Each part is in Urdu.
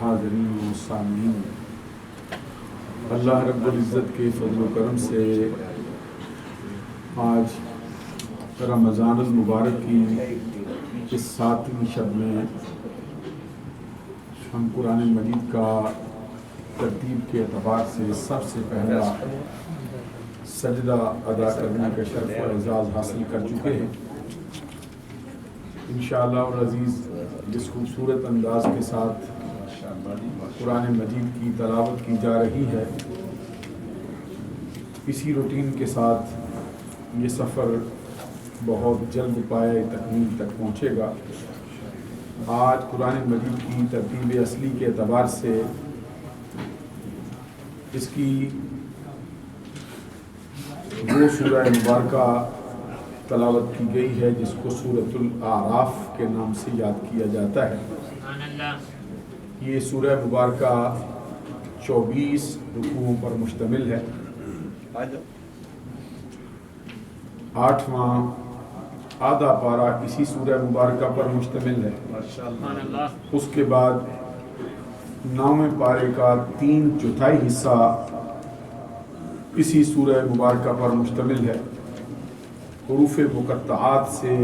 حاضرین و سامعین، اللہ رب العزت کے فضل و کرم سے آج رمضان المبارک کی اس 7ویں شب میں ہم قرآن مجید کا ترتیب کے اعتبار سے سب سے پہلا سجدہ ادا کرنے کا شرف و اعزاز حاصل کر چکے ہیں۔ انشاءاللہ العزیز جس خوبصورت انداز کے ساتھ قرآن مجید کی تلاوت کی جا رہی ہے، اسی روٹین کے ساتھ یہ سفر بہت جلد پائے تکمیل تک پہنچے گا۔ آج قرآن مجید کی ترتیب اصلی کے اعتبار سے اس کی وہ سورہ مبارکہ تلاوت کی گئی ہے جس کو سورۃ الاعراف کے نام سے یاد کیا جاتا ہے۔ یہ سورہ مبارکہ 24 رکوعوں پر مشتمل ہے۔ 8واں آدھا پارہ اسی سورہ مبارکہ پر مشتمل ہے۔ اس کے بعد 9ویں پارے کا 3/4 حصہ اسی سورہ مبارکہ پر مشتمل ہے۔ حروف مقطعات سے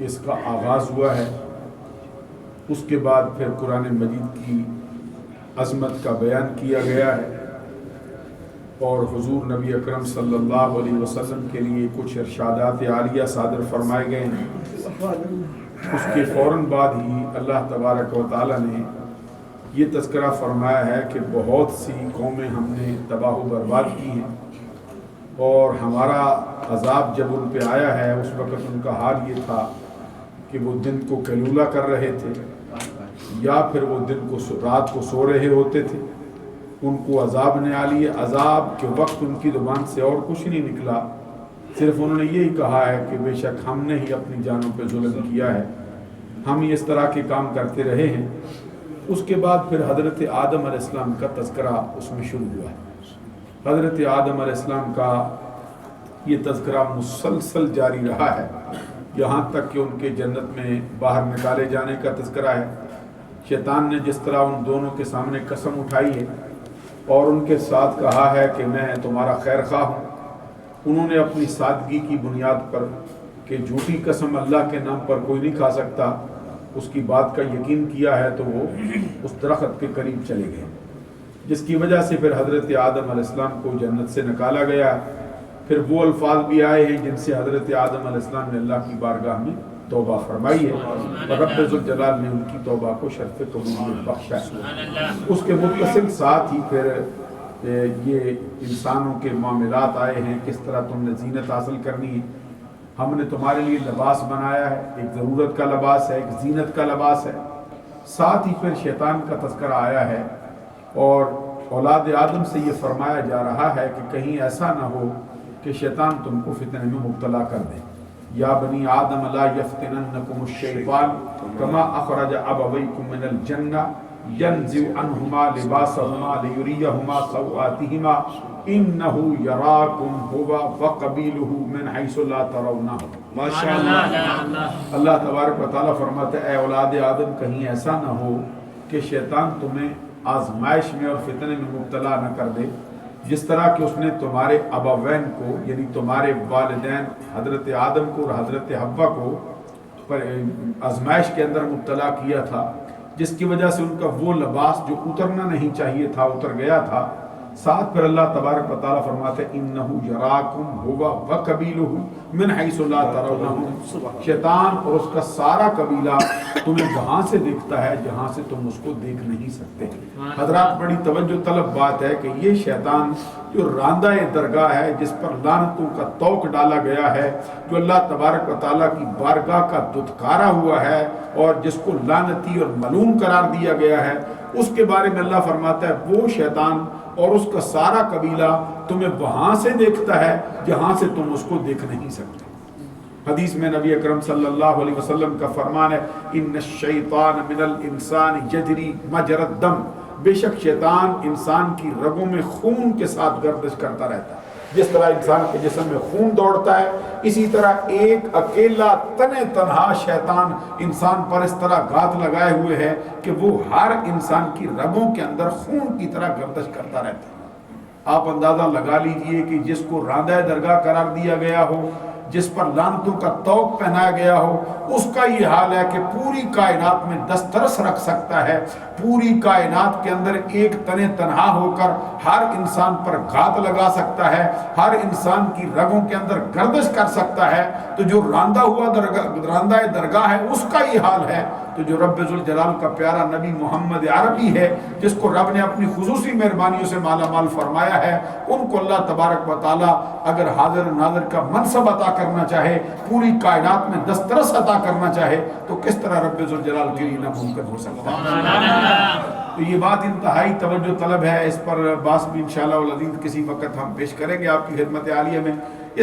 اس کا آغاز ہوا ہے۔ اس کے بعد پھر قرآن مجید کی عظمت کا بیان کیا گیا ہے اور حضور نبی اکرم صلی اللہ علیہ وسلم کے لیے کچھ ارشادات عالیہ صادر فرمائے گئے ہیں۔ اس کے فوراً بعد ہی اللہ تبارک و تعالی نے یہ تذکرہ فرمایا ہے کہ بہت سی قومیں ہم نے تباہ و برباد کی ہیں اور ہمارا عذاب جب ان پہ آیا ہے اس وقت ان کا حال یہ تھا کہ وہ دن کو قیلولہ کر رہے تھے یا پھر وہ رات کو سو رہے ہوتے تھے۔ ان کو عذاب نے آ لیا۔ عذاب کے وقت ان کی زبان سے اور کچھ نہیں نکلا، صرف انہوں نے یہی کہا ہے کہ بے شک ہم نے ہی اپنی جانوں پہ ظلم کیا ہے، ہم ہی اس طرح کے کام کرتے رہے ہیں۔ اس کے بعد پھر حضرت آدم علیہ السلام کا تذکرہ اس میں شروع ہوا ہے۔ حضرت آدم علیہ السلام کا یہ تذکرہ مسلسل جاری رہا ہے یہاں تک کہ ان کے جنت میں باہر نکالے جانے کا تذکرہ ہے۔ شیطان نے جس طرح ان دونوں کے سامنے قسم اٹھائی ہے اور ان کے ساتھ کہا ہے کہ میں تمہارا خیر خواہ ہوں، انہوں نے اپنی سادگی کی بنیاد پر کہ جھوٹی قسم اللہ کے نام پر کوئی نہیں کھا سکتا، اس کی بات کا یقین کیا ہے تو وہ اس درخت کے قریب چلے گئے، جس کی وجہ سے پھر حضرت آدم علیہ السلام کو جنت سے نکالا گیا۔ پھر وہ الفاظ بھی آئے ہیں جن سے حضرت آدم علیہ السلام نے اللہ کی بارگاہ میں توبہ فرمائی ہے اور رب ذوالجلال نے ان کی توبہ کو شرف قبول بخشا ہے۔ اس کے متصل ساتھ ہی پھر یہ انسانوں کے معاملات آئے ہیں، کس طرح تم نے زینت حاصل کرنی ہے، ہم نے تمہارے لیے لباس بنایا ہے، ایک ضرورت کا لباس ہے، ایک زینت کا لباس ہے۔ ساتھ ہی پھر شیطان کا تذکرہ آیا ہے اور اولاد آدم سے یہ فرمایا جا رہا ہے کہ کہیں ایسا نہ ہو کہ شیطان تم کو فتنے میں مبتلا کر دے۔ یا بنی آدم لا یفتننکم الشیطان کما اخرج ابویکم من الجنہ ینزع عنہما لباسہما لیریہما سوآتہما انہ یراکم ہوا وقبیلہ من حیث لا ترونہم۔ ماشاءاللہ، اللہ تبارک و تعالیٰ فرماتے اے اولاد آدم کہیں ایسا نہ ہو کہ شیطان تمہیں آزمائش میں اور فتنے میں مبتلا نہ کر دے، جس طرح کہ اس نے تمہارے ابوین کو یعنی تمہارے والدین حضرت آدم کو اور حضرت حوا کو آزمائش کے اندر مبتلا کیا تھا، جس کی وجہ سے ان کا وہ لباس جو اترنا نہیں چاہیے تھا اتر گیا تھا۔ ساتھ پھر اللہ تبارک و تعالیٰ فرماتے انہ یراکم ہوا وقبیلہ من حیث لا ترونہم، شیطان اور اس کا سارا قبیلہ تمہیں وہاں سے دیکھتا ہے جہاں سے تم اس کو دیکھ نہیں سکتے۔ حضرات بڑی توجہ طلب بات ہے کہ یہ شیطان جو راندہ درگاہ ہے، جس پر لعنتوں کا طوق ڈالا گیا ہے، جو اللہ تبارک و تعالیٰ کی بارگاہ کا دھتکارا ہوا ہے اور جس کو لعنتی اور ملعون قرار دیا گیا ہے، اس کے بارے میں اللہ فرماتا ہے وہ شیطان اور اس کا سارا قبیلہ تمہیں وہاں سے دیکھتا ہے جہاں سے تم اس کو دیکھ نہیں سکتے۔ حدیث میں نبی اکرم صلی اللہ علیہ وسلم کا فرمان ہے ان الشیطان من الانسان یجری مجرى الدم، بے شک شیطان انسان کی رگوں میں خون کے ساتھ گردش کرتا رہتا ہے۔ جس طرح انسان کے جسم میں خون دوڑتا ہے، اسی طرح ایک اکیلا تنہا شیطان انسان پر اس طرح گھات لگائے ہوئے ہے کہ وہ ہر انسان کی رگوں کے اندر خون کی طرح گردش کرتا رہتا ہے۔ آپ اندازہ لگا لیجئے کہ جس کو راندہ درگاہ قرار دیا گیا ہو، جس پر لعنتوں کا طوق پہنایا گیا ہو، اس کا یہ حال ہے کہ پوری کائنات میں دسترس رکھ سکتا ہے، پوری کائنات کے اندر ایک تنہا ہو کر ہر انسان پر گھات لگا سکتا ہے، ہر انسان کی رگوں کے اندر گردش کر سکتا ہے۔ تو جو راندہ درگاہ ہے اس کا یہ حال ہے، تو جو رب ذوالجلال کا پیارا نبی محمد عربی ہے، جس کو رب نے اپنی خصوصی مہربانیوں سے مالا مال فرمایا ہے، ان کو اللہ تبارک و تعالی اگر حاضر ناظر کا منصب عطا کرنا چاہے، پوری کائنات میں دسترس عطا کرنا چاہے، تو کس طرح رب ذوالجلال کے لیے ناممکن ہو سکتا ہے؟ تو یہ بات انتہائی توجہ طلب ہے، اس پر باس بھی انشاءاللہ العزیز کسی وقت ہم پیش کریں گے آپ کی خدمت عالیہ میں۔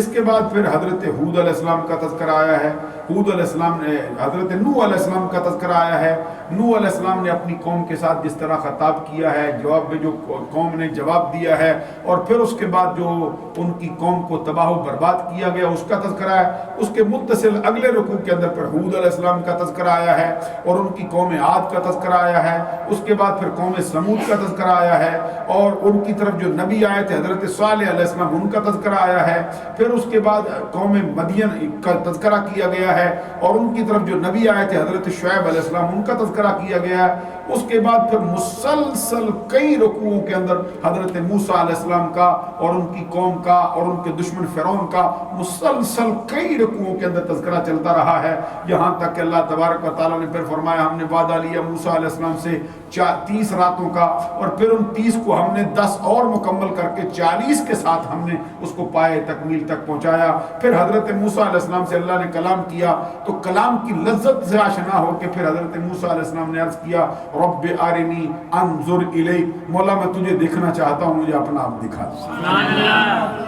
اس کے بعد پھر حضرت ہود علیہ السلام کا تذکرہ آیا ہے، ہود علیہ السلام نے حضرت نوح علیہ السلام کا تذکرہ آیا ہے۔ نوح علیہ السلام نے اپنی قوم کے ساتھ جس طرح خطاب کیا ہے، جواب میں جو قوم نے جواب دیا ہے، اور پھر اس کے بعد جو ان کی قوم کو تباہ و برباد کیا گیا اس کا تذکرہ ہے۔ اس کے متصل اگلے رکوع کے اندر پھر ہود علیہ السلام کا تذکرہ آیا ہے اور ان کی قوم عاد کا تذکرہ آیا ہے۔ اس کے بعد پھر قوم سمود کا تذکرہ آیا ہے، اور ان کی طرف جو نبی آئے تھے حضرت صالح علیہ السلام ان کا تذکرہ آیا ہے۔ پھر اس کے بعد قوم مدین کا تذکرہ کیا گیا ہے، اور ان کی طرف جو نبی آئے تھے حضرت شعیب علیہ السلام ان کا تذکرہ کیا گیا ہے۔ اس کے بعد پھر مسلسل کئی رکوعوں کے اندر حضرت موسیٰ علیہ السلام کا اور ان کی قوم کا اور ان کے دشمن فرعون کا مسلسل کئی رکوعوں کے اندر تذکرہ چلتا رہا ہے، یہاں تک کہ اللہ تبارک و تعالیٰ نے پھر فرمایا ہم نے وعدہ لیا موسیٰ علیہ السلام سے 30 راتوں کا، اور پھر ان 30 کو ہم نے 10 اور مکمل کر کے 40 کے ساتھ ہم نے اس کو پائے تکمیل تک پہنچایا۔ پھر حضرت موسیٰ علیہ السلام سے اللہ نے کلام کیا، تو کلام کی لذت سے آشنا ہو کے پھر حضرت موسیٰ علیہ السلام نے عرض کیا رب ارنی انظر الیک، مولا میں تجھے دیکھنا چاہتا ہوں، مجھے اپنا آپ دکھا دے۔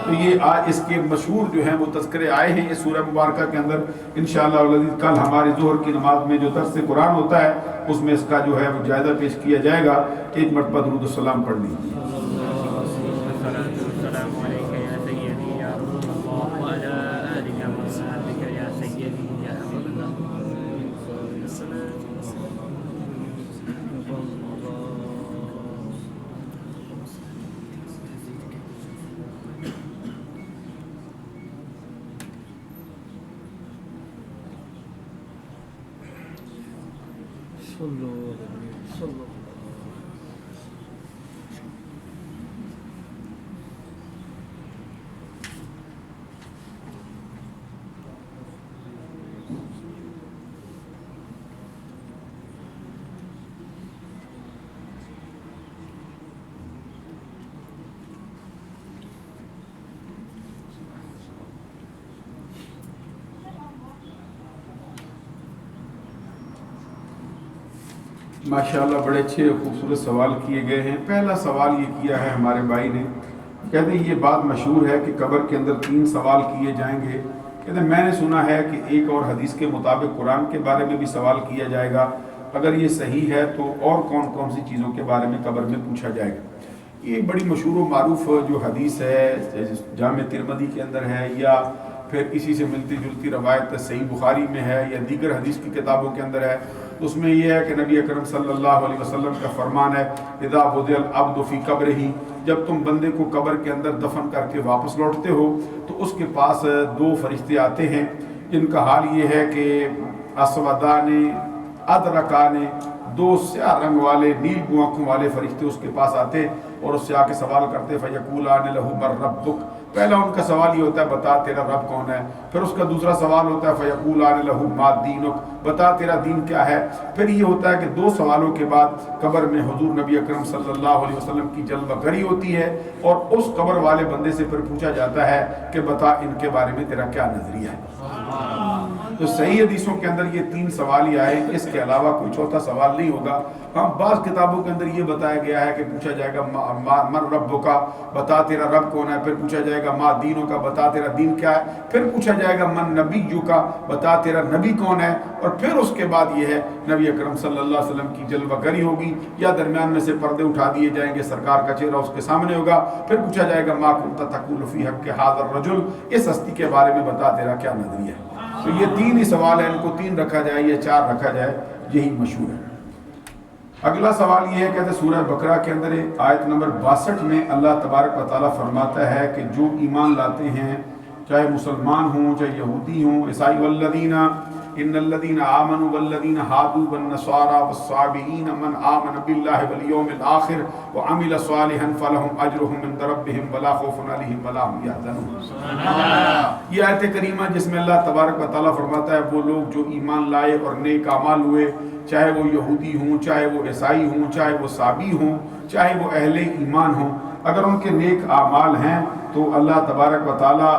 تو یہ آج اس کے مشہور جو ہیں وہ تذکرے آئے ہیں اس سورہ مبارکہ کے اندر۔ انشاءاللہ العزیز کل ہماری ظہر کی نماز میں جو درس قرآن ہوتا ہے اس میں اس کا جو ہے وہ جائزہ پیش کیا جائے گا۔ ایک مرتبہ درود السلام پڑھ لیجیے۔ ماشاءاللہ بڑے اچھے خوبصورت سوال کیے گئے ہیں۔ پہلا سوال یہ کیا ہے ہمارے بھائی نے، کہتے ہیں یہ بات مشہور ہے کہ قبر کے اندر 3 سوال کیے جائیں گے۔ کہتے ہیں میں نے سنا ہے کہ ایک اور حدیث کے مطابق قرآن کے بارے میں بھی سوال کیا جائے گا، اگر یہ صحیح ہے تو اور کون کون سی چیزوں کے بارے میں قبر میں پوچھا جائے گا؟ یہ بڑی مشہور و معروف جو حدیث ہے، جامع ترمذی کے اندر ہے، یا پھر اسی سے ملتی جلتی روایت صحیح بخاری میں ہے یا دیگر حدیث کی کتابوں کے اندر ہے۔ اس میں یہ ہے کہ نبی اکرم صلی اللہ علیہ وسلم کا فرمان ہے اذا وضع العبد فی قبرہ، جب تم بندے کو قبر کے اندر دفن کر کے واپس لوٹتے ہو تو اس کے پاس 2 فرشتے آتے ہیں جن کا حال یہ ہے کہ اسودان ادرکان، 2 سیاہ رنگ والے نیل آنکھوں والے فرشتے اس کے پاس آتے اور اس سے آ کے سوال کرتے فیقولان لہ من ربک، پہلا ان کا سوال یہ ہوتا ہے بتا تیرا رب کون ہے، پھر اس کا دوسرا سوال ہوتا ہے فیقولان لہ ما دینک، بتا تیرا دین کیا ہے۔ پھر یہ ہوتا ہے کہ 2 سوالوں کے بعد قبر میں حضور نبی اکرم صلی اللہ علیہ وسلم کی جلوہ گری ہوتی ہے اور اس قبر والے بندے سے پھر پوچھا جاتا ہے کہ بتا ان کے بارے میں تیرا کیا نظریہ ہے۔ تو صحیح حدیثوں کے اندر یہ 3 سوال ہی آئے، اس کے علاوہ کوئی چوتھا سوال نہیں ہوگا۔ ہاں بعض کتابوں کے اندر یہ بتایا گیا ہے کہ پوچھا جائے گا من رب کا، بتا تیرا رب کون ہے، پھر پوچھا جائے گا ما دینوں کا، بتا تیرا دین کیا ہے، پھر پوچھا جائے گا من نبیوں کا، بتا تیرا نبی کون ہے، اور پھر اس کے بعد یہ ہے نبی اکرم صلی اللہ علیہ وسلم کی جلوہ گری ہوگی، یا درمیان میں سے پردے اٹھا دیے جائیں گے، سرکار کا چہرہ اس کے سامنے ہوگا، پھر پوچھا جائے گا ما کنت تقول فی حق ھذا الرجل، اس ہستی کے بارے میں بتا تیرا کیا نظریہ ہے۔ تو یہ 3 ہی سوال ہیں، ان کو 3 رکھا جائے یا 4 رکھا جائے، یہی مشہور ہے۔ اگلا سوال یہ ہے، کہتے ہیں سورہ بقرہ کے اندر آیت نمبر 62 میں اللہ تبارک و تعالیٰ فرماتا ہے کہ جو ایمان لاتے ہیں، چاہے مسلمان ہوں، چاہے یہودی ہوں، عیسائی، والذین ان الذین آمنوا والذین ہادوا والنصارى والصابئین من آمن باللہ والیوم الآخر وعمل صالحا فلہم اجرہم عند ربہم ولا خوف علیہم ولا هم یحزنون۔ یہ آیت کریمہ جس میں اللہ تبارک و تعالیٰ فرماتا ہے وہ لوگ جو ایمان لائے اور نیک اعمال ہوئے، چاہے وہ یہودی ہوں، چاہے وہ عیسائی ہوں، چاہے وہ صابی ہوں، چاہے وہ اہل ایمان ہوں، اگر ان کے نیک اعمال ہیں تو اللہ تبارک و تعالیٰ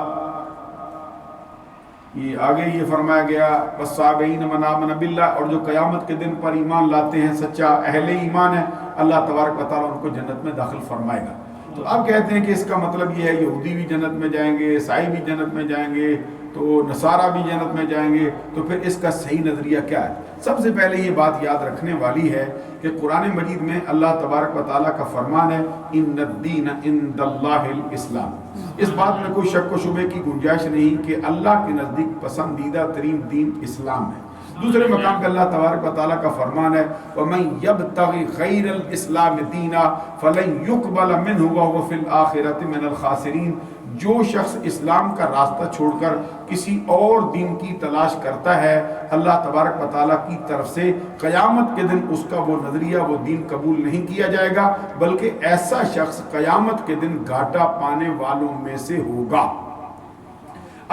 یہ آگے یہ فرمایا گیا والصابئین من آمن باللہ، اور جو قیامت کے دن پر ایمان لاتے ہیں، سچا اہل ایمان ہے، اللہ تبارک و تعالیٰ ان کو جنت میں داخل فرمائے گا۔ تو اب کہتے ہیں کہ اس کا مطلب یہ ہے یہودی بھی جنت میں جائیں گے، عیسائی بھی جنت میں جائیں گے، تو نصارہ بھی جنت میں جائیں گے، تو پھر اس کا صحیح نظریہ کیا ہے؟ سب سے پہلے یہ بات یاد رکھنے والی ہے کہ قرآن مجید میں اللہ تبارک و تعالیٰ کا فرمان ہے ان الدین عند اللہ الاسلام۔ اس بات میں کوئی شک و شبے کی گنجائش نہیں کہ اللہ کے نزدیک پسندیدہ ترین دین اسلام ہے۔ دوسرے مقام پہ اللہ تبارک و تعالیٰ کا فرمان ہے وَمَن يَبْتَغِ غَيْرَ الْإِسْلَامِ دِينًا فَلَن يُقْبَلَ مِنْهُ وَهُوَ فِي الْآخِرَةِ مِنَ الْخَاسِرِينَ۔ جو شخص اسلام کا راستہ چھوڑ کر کسی اور دین کی تلاش کرتا ہے، اللہ تبارک و تعالیٰ کی طرف سے قیامت کے دن اس کا وہ نظریہ، وہ دین قبول نہیں کیا جائے گا، بلکہ ایسا شخص قیامت کے دن گھاٹا پانے والوں میں سے ہوگا۔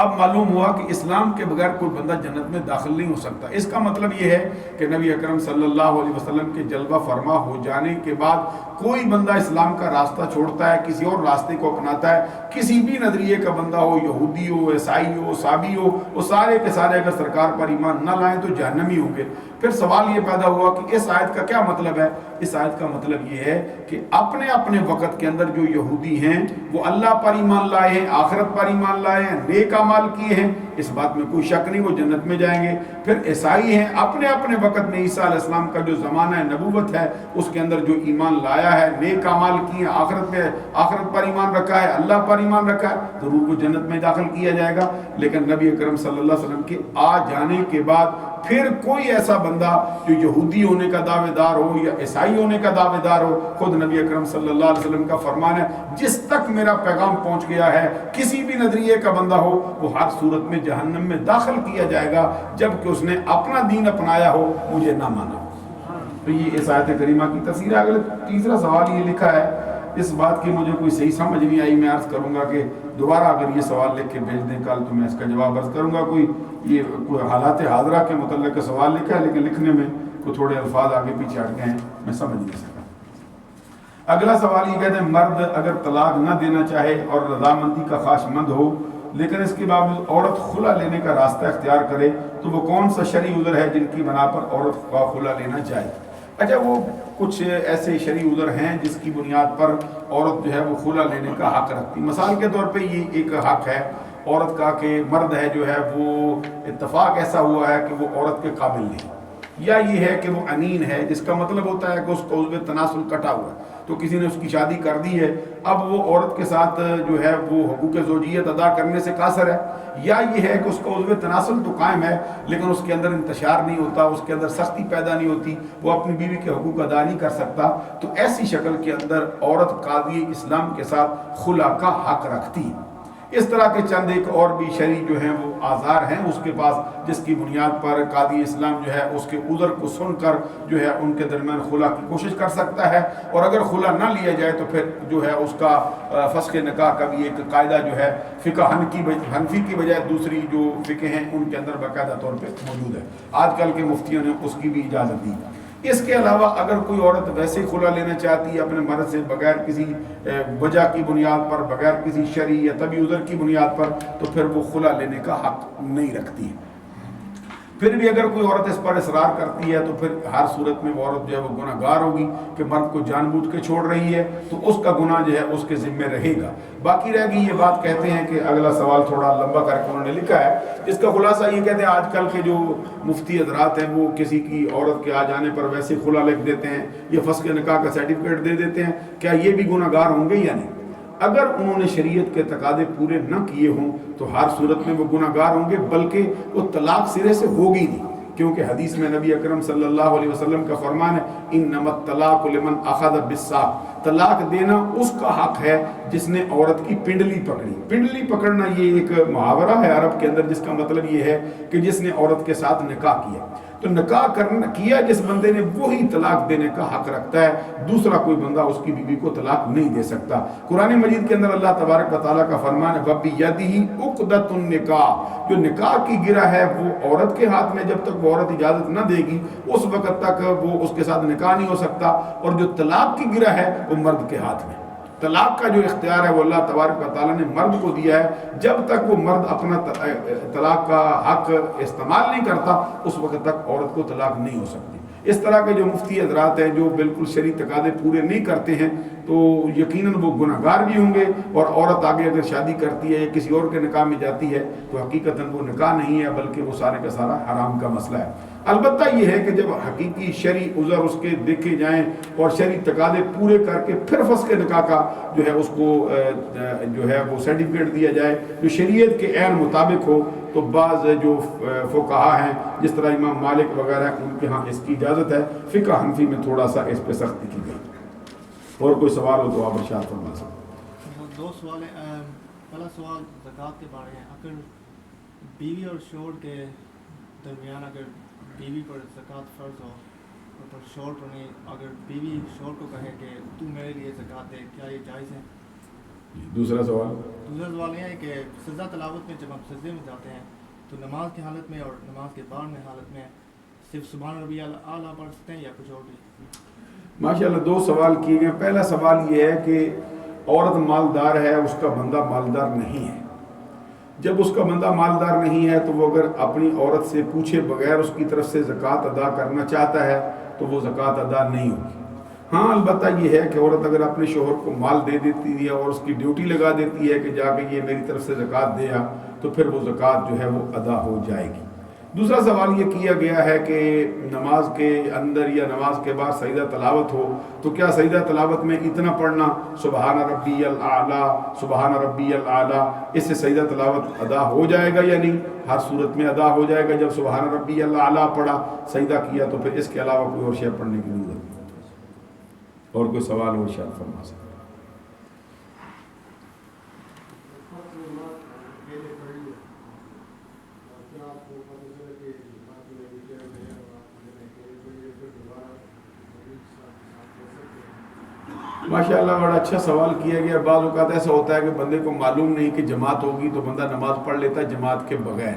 اب معلوم ہوا کہ اسلام کے بغیر کوئی بندہ جنت میں داخل نہیں ہو سکتا۔ اس کا مطلب یہ ہے کہ نبی اکرم صلی اللہ علیہ وسلم کے جلوہ فرما ہو جانے کے بعد کوئی بندہ اسلام کا راستہ چھوڑتا ہے، کسی اور راستے کو اپناتا ہے، کسی بھی نظریے کا بندہ ہو، یہودی ہو، عیسائی ہو، صابی ہو، وہ سارے کے سارے اگر سرکار پر ایمان نہ لائیں تو جہنمی ہوں گے۔ پھر سوال یہ پیدا ہوا کہ اس آیت کا کیا مطلب ہے؟ اس آیت کا مطلب یہ ہے کہ اپنے اپنے وقت کے اندر جو یہودی ہیں وہ اللہ پر ایمان لائے ہیں، آخرت پر ایمان لائے ہیں، نیک اعمال کیے ہیں، اس بات میں کوئی شک نہیں، وہ جنت میں جائیں گے۔ پھر عیسائی ہیں، اپنے اپنے وقت میں عیسیٰ علیہ السلام کا جو زمانہ نبوت ہے اس کے اندر جو ایمان لایا ہے، نیک اعمال کیے ہیں، آخرت پر ایمان رکھا ہے، اللہ پر ایمان رکھا ہے، ضرور کو جنت میں داخل کیا جائے گا۔ لیکن نبی اکرم صلی اللہ علیہ وسلم کے آ جانے کے بعد پھر کوئی ایسا بندہ جو یہودی ہونے کا دعوے دار ہو یا عیسائی ہونے کا دعوے دار ہو، خود نبی اکرم صلی اللہ علیہ وسلم کا فرمان ہے جس تک میرا پیغام پہنچ گیا ہے، کسی بھی نظریے کا بندہ ہو، وہ ہر صورت میں جہنم میں داخل کیا جائے گا جبکہ اس نے اپنا دین اپنایا ہو، مجھے نہ مانا ہو۔ تو یہ اس آیت کریمہ کی تفسیر ہے۔ اگلا تیسرا سوال یہ لکھا ہے، اس بات کی مجھے کوئی صحیح سمجھ نہیں آئی، میں عرض کروں گا کہ دوبارہ اگر یہ سوال لکھ کے بھیج دیں کل تو میں اس کا جواب عرض کروں گا۔ کوئی حالات حاضرہ کے متعلق سوال لکھا ہے لیکن لکھنے میں کوئی تھوڑے الفاظ آگے پیچھے ہٹ گئے ہیں، میں سمجھ نہیں سکا۔ اگلا سوال یہ کہتے ہیں مرد اگر طلاق نہ دینا چاہے اور رضامندی کا خواہش مند ہو لیکن اس کے باوجود عورت خلا لینے کا راستہ اختیار کرے تو وہ کون سا شرعی عذر ہے جن کی بنا پر عورت کا خلا لینا چاہے؟ اچھا، وہ کچھ ایسے شرعی عذر ہیں جس کی بنیاد پر عورت جو ہے وہ خلا لینے کا حق رکھتی۔ مثال کے طور پہ یہ ایک حق ہے عورت کا کہ مرد ہے جو ہے وہ اتفاق ایسا ہوا ہے کہ وہ عورت کے قابل نہیں، یا یہ ہے کہ وہ انین ہے جس کا مطلب ہوتا ہے کہ اس کو عضو تناسل کٹا ہوا ہے، تو کسی نے اس کی شادی کر دی ہے، اب وہ عورت کے ساتھ جو ہے وہ حقوق زوجیت ادا کرنے سے قاصر ہے، یا یہ ہے کہ اس کا عضو تناسل تو قائم ہے لیکن اس کے اندر انتشار نہیں ہوتا، اس کے اندر سختی پیدا نہیں ہوتی، وہ اپنی بیوی کے حقوق ادا نہیں کر سکتا، تو ایسی شکل کے اندر عورت قاضی اسلام کے ساتھ خلا کا حق رکھتی ہے۔ اس طرح کے چند ایک اور بھی شرعی جو ہیں وہ آزار ہیں اس کے پاس جس کی بنیاد پر قاضی اسلام جو ہے اس کے عذر کو سن کر جو ہے ان کے درمیان خلا کی کوشش کر سکتا ہے، اور اگر خلا نہ لیا جائے تو پھر جو ہے اس کا فسخ نکاح کا بھی ایک قاعدہ جو ہے فقہ حنفی کی بجائے دوسری جو فقہ ہیں ان کے اندر باقاعدہ طور پہ موجود ہے۔ آج کل کے مفتیوں نے اس کی بھی اجازت دی۔ اس کے علاوہ اگر کوئی عورت ویسے ہی خلا لینا چاہتی ہے اپنے مرد سے بغیر کسی وجہ کی بنیاد پر، بغیر کسی شرعی یا طبی عذر کی بنیاد پر، تو پھر وہ خلا لینے کا حق نہیں رکھتی ہے۔ پھر بھی اگر کوئی عورت اس پر اصرار کرتی ہے تو پھر ہر صورت میں وہ عورت جو ہے وہ گناہ گار ہوگی کہ مرد کو جان بوجھ کے چھوڑ رہی ہے، تو اس کا گناہ جو ہے اس کے ذمے رہے گا۔ باقی رہ گئی یہ بات، کہتے ہیں کہ اگلا سوال تھوڑا لمبا کر کے انہوں نے لکھا ہے، اس کا خلاصہ یہ کہتے ہیں آج کل کے جو مفتی حضرات ہیں وہ کسی کی عورت کے آ جانے پر ویسے خلا لکھ دیتے ہیں یا فسخ نکاح کا سرٹیفکیٹ دے دیتے ہیں، کیا یہ بھی گناہ گار ہوں گے یا نہیں؟ اگر انہوں نے شریعت کے تقاضے پورے نہ کیے ہوں تو ہر صورت میں وہ گناہ گار ہوں گے، بلکہ وہ طلاق سرے سے ہوگی نہیں، کیونکہ حدیث میں نبی اکرم صلی اللہ علیہ وسلم کا فرمان ہے انما الطلاق لمن اخذ بالساق، طلاق دینا اس کا حق ہے جس نے عورت کی پنڈلی پکڑی۔ پنڈلی پکڑنا یہ ایک محاورہ ہے عرب کے اندر جس کا مطلب یہ ہے کہ جس نے عورت کے ساتھ نکاح کیا، تو نکاح کرنا کیا جس بندے نے وہی طلاق دینے کا حق رکھتا ہے، دوسرا کوئی بندہ اس کی بیوی کو طلاق نہیں دے سکتا۔ قرآن مجید کے اندر اللہ تبارک و تعالیٰ کا فرمان ہے وَبِيَدِهِ عُقْدَةُ النِّكَاحِ، جو نکاح کی گرہ ہے وہ عورت کے ہاتھ میں، جب تک وہ عورت اجازت نہ دے گی اس وقت تک وہ اس کے ساتھ نکاح نہیں ہو سکتا، اور جو طلاق کی گرہ ہے وہ مرد کے ہاتھ میں۔ طلاق کا جو اختیار ہے وہ اللہ تبارک و تعالیٰ نے مرد کو دیا ہے، جب تک وہ مرد اپنا طلاق کا حق استعمال نہیں کرتا اس وقت تک عورت کو طلاق نہیں ہو سکتی۔ اس طرح کے جو مفتی حضرات ہیں جو بالکل شرعی تقاضے پورے نہیں کرتے ہیں تو یقیناً وہ گناہ گار بھی ہوں گے، اور عورت آگے اگر شادی کرتی ہے یا کسی اور کے نکاح میں جاتی ہے تو حقیقتاً وہ نکاح نہیں ہے بلکہ وہ سارے کا سارا حرام کا مسئلہ ہے۔ البتہ یہ ہے کہ جب حقیقی شرعی عذر اس کے دیکھے جائیں اور شرعی تقاضے پورے کر کے پھر فسخ نکاح کا جو ہے اس کو جو ہے وہ سرٹیفکیٹ دیا جائے جو شریعت کے عین مطابق ہو، تو بعض جو فقہا ہیں جس طرح امام مالک وغیرہ ان کے ہاں اس کی اجازت ہے، فقہ حنفی میں تھوڑا سا اس پہ سختی کی گئی۔ اور کوئی سوال ہو تو آپ ارشاد فرما سکتے ہیں۔ دو سوال ہیں۔ پہلا سوال زکوٰۃ کے بارے میں، اگر بیوی اور شوہر کے درمیان اگر بیوی پر زکوٰۃ فرض ہو اور پر شوہر پر نہیں، اگر بیوی شوہر کو کہے کہ تو میرے لیے زکوٰۃ دے، کیا یہ جائز ہے؟ دوسرا سوال یہ ہے کہ سجدہ تلاوت میں جب ہم سجدے میں جاتے ہیں تو نماز کی حالت میں اور نماز کے بعد میں حالت میں صرف سبحان ربی اعلیٰ پڑھ سکتے ہیں یا کچھ اور بھی؟ ماشاءاللہ دو سوال کیے گئے۔ پہلا سوال یہ ہے کہ عورت مالدار ہے، اس کا بندہ مالدار نہیں ہے۔ جب اس کا بندہ مالدار نہیں ہے تو وہ اگر اپنی عورت سے پوچھے بغیر اس کی طرف سے زکوٰۃ ادا کرنا چاہتا ہے تو وہ زکوٰۃ ادا نہیں ہوگی۔ ہاں البتہ یہ ہے کہ عورت اگر اپنے شوہر کو مال دے دیتی ہے اور اس کی ڈیوٹی لگا دیتی ہے کہ جا کے یہ میری طرف سے زکوٰۃ دیا، تو پھر وہ زکوٰۃ جو ہے وہ ادا ہو جائے گی۔ دوسرا سوال یہ کیا گیا ہے کہ نماز کے اندر یا نماز کے بعد سجدہ تلاوت ہو تو کیا سجدہ تلاوت میں اتنا پڑھنا سبحان ربی الاعلیٰ سبحان ربی الاعلیٰ، اس سے سجدہ تلاوت ادا ہو جائے گا یا نہیں؟ ہر صورت میں ادا ہو جائے گا۔ جب سبحان ربی الاعلیٰ پڑھا سجدہ کیا تو پھر اس کے علاوہ کوئی اور شے پڑھنے کی ضرورت نہیں۔ اور کوئی سوال ہو شاید فرما سکتے۔ ماشاءاللہ بڑا اچھا سوال کیا گیا۔ بعض اوقات ایسا ہوتا ہے کہ بندے کو معلوم نہیں کہ جماعت ہوگی تو بندہ نماز پڑھ لیتا ہے جماعت کے بغیر۔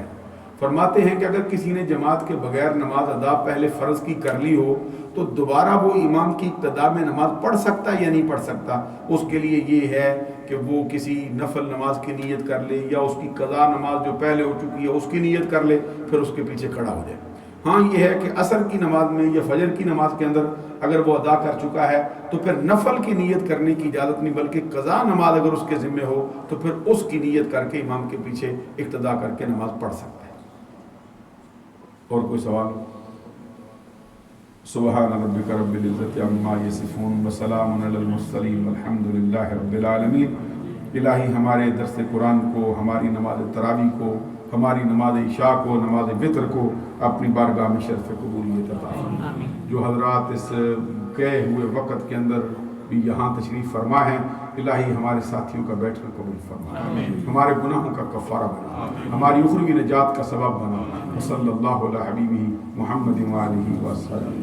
فرماتے ہیں کہ اگر کسی نے جماعت کے بغیر نماز ادا پہلے فرض کی کر لی ہو تو دوبارہ وہ امام کی اقتداء میں نماز پڑھ سکتا ہے یا نہیں پڑھ سکتا؟ اس کے لیے یہ ہے کہ وہ کسی نفل نماز کی نیت کر لے یا اس کی قضا نماز جو پہلے ہو چکی ہے اس کی نیت کر لے، پھر اس کے پیچھے کھڑا ہو جائے۔ ہاں یہ ہے کہ عصر کی نماز میں یا فجر کی نماز کے اندر اگر وہ ادا کر چکا ہے تو پھر نفل کی نیت کرنے کی اجازت نہیں، بلکہ قضا نماز اگر اس کے ذمہ ہو تو پھر اس کی نیت کر کے امام کے پیچھے اقتداء کر کے نماز پڑھ سکتا ہے۔ اور کوئی سوال؟ سبحان ربک رب العزت عما یصفون وسلام علی المرسلین والحمد للہ رب العالمین۔ الہی ہمارے درس قرآن کو، ہماری نماز تراویح کو، ہماری نماز عشاء کو، نماز وطر کو اپنی بارگاہ میں شرف قبولیت عطا فرما۔ جو حضرات اس گئے ہوئے وقت کے اندر بھی یہاں تشریف فرما ہے، الہی ہمارے ساتھیوں کا بیٹھنا قبول فرما، ہمارے گناہوں کا کفارہ بنا، ہماری اخروی نجات کا سبب بنا۔ صلی اللہ علیہ حبیبہ محمد وآلہ وسلم۔